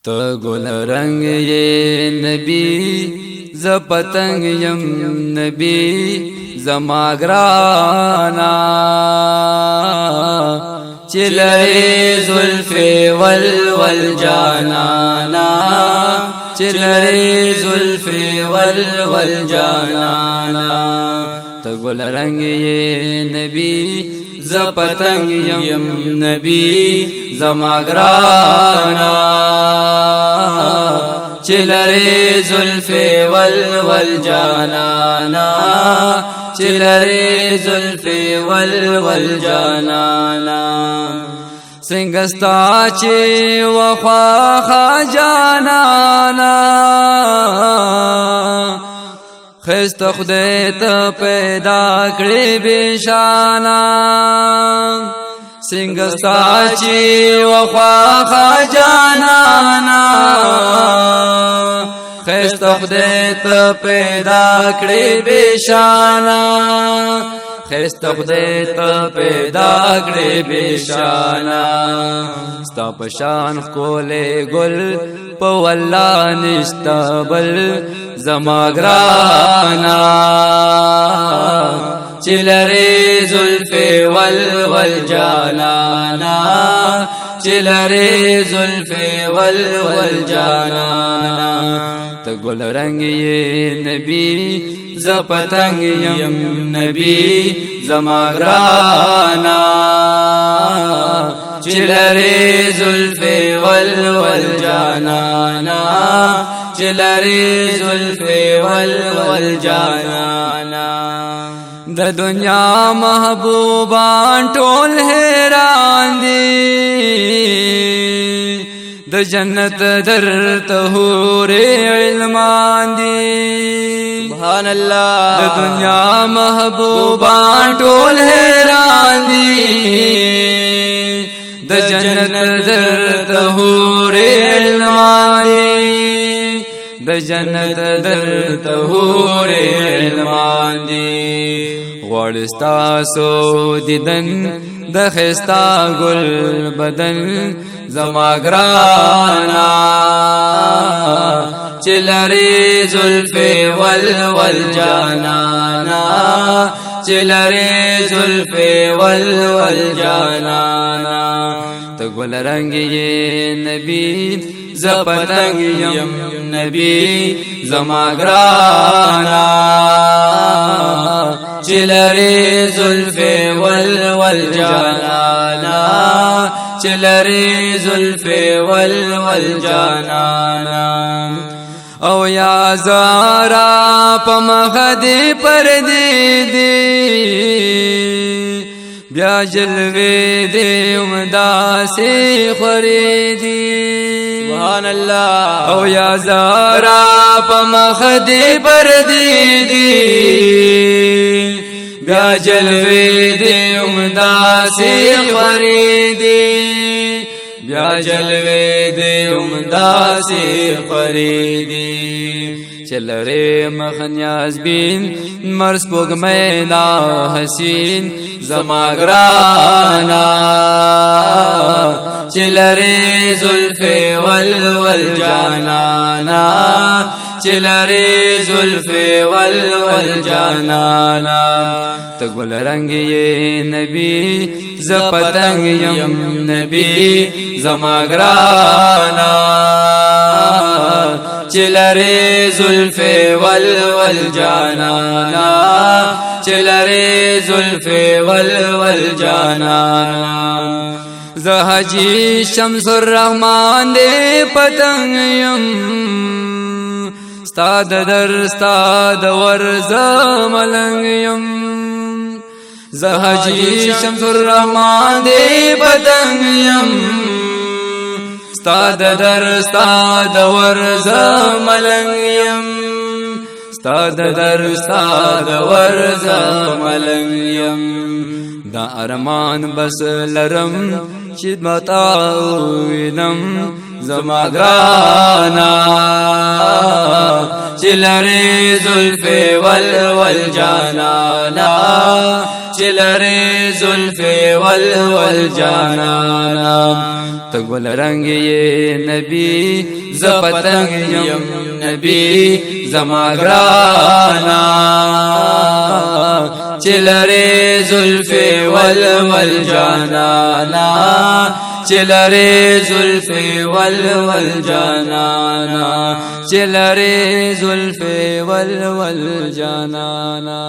تو گل رنگ یہ نبی ز پتنگ یم نبی زما گرانا چلے زلف ول جانانا چلے زلف ول جانانا تو گل رنگ یہ نبی ز پتنگ یم نبی زما گرانا چلے زلف ول جانانا چلے زلف ول جانانا سنگستا چی وخوا جانانا خست خدای ته پیدا کړی بشانا سنگستا چی وخوا جانانا خست خدای ته پیدا کړی بشانا خست خدای ته پیدا کړی بشانا ستا پشان کولې گل په والله نشتا بل زما گرانا چلے زلف ول جانانا چلے زلف ول جانانا تو گل رنگ یہ نبی ز پتنگ یم نبی زما گرانا چلے زلف ول جانانا چلے زلف ول جانانا د دنیا محبوبان ټول حیران دي د جنت درته حور علمان دي سبحان الله د دنیا محبوبان ټول حیران دي د جنت درته حور علمان دي د جنت درته حور علمان دي غوړ ستاسو دیدن د خستا گل بدن زما گرانا چلے زلف ول جانانا چلے زلف ول جانانا تو گل رنگ یہ نبی ز پتنگ یم نبی زما گرانا چلے زلف ول جانانا چلے زلف ول جانانا او یا زارا پمخدی پردی دی بیا جلوے دی امدا سے خریدی سبحان اللہ او یا زارا پمخدی پردی دی بیا جلوے دی امدا سے خریدی بیا جلوے دے امدا سے خریدی چل رے مخنیاز بین مرس پوگ مینا حسین زما گرانا چل رے زلف ول جانانا چل رے زلف ول جانانا تو گل رنگ یہ نبی ز پتنگ یم نبی زما گرانا چلے زلف ول جانانا چلے زلف ول جانانا زہجی شمس الرحمن دے پتنگ یم استاد در استاد ورز ملنگ یم زہجی شمس الرحمن دے پتنگ یم استاد در استاد ورز ملنگ یم استاد در استاد ورز ملنگ یم دا ارمان بس لرم چید متاوینم زما گرانا چلے زلف ول جانانا چلے زلف ول جانانا تگل رنگ یہ نبی زپتنگ یم نبی زما گرانا چلرے زلف ول جانانا چلرے زلف ول جانانا چلرے زلف ول جانانا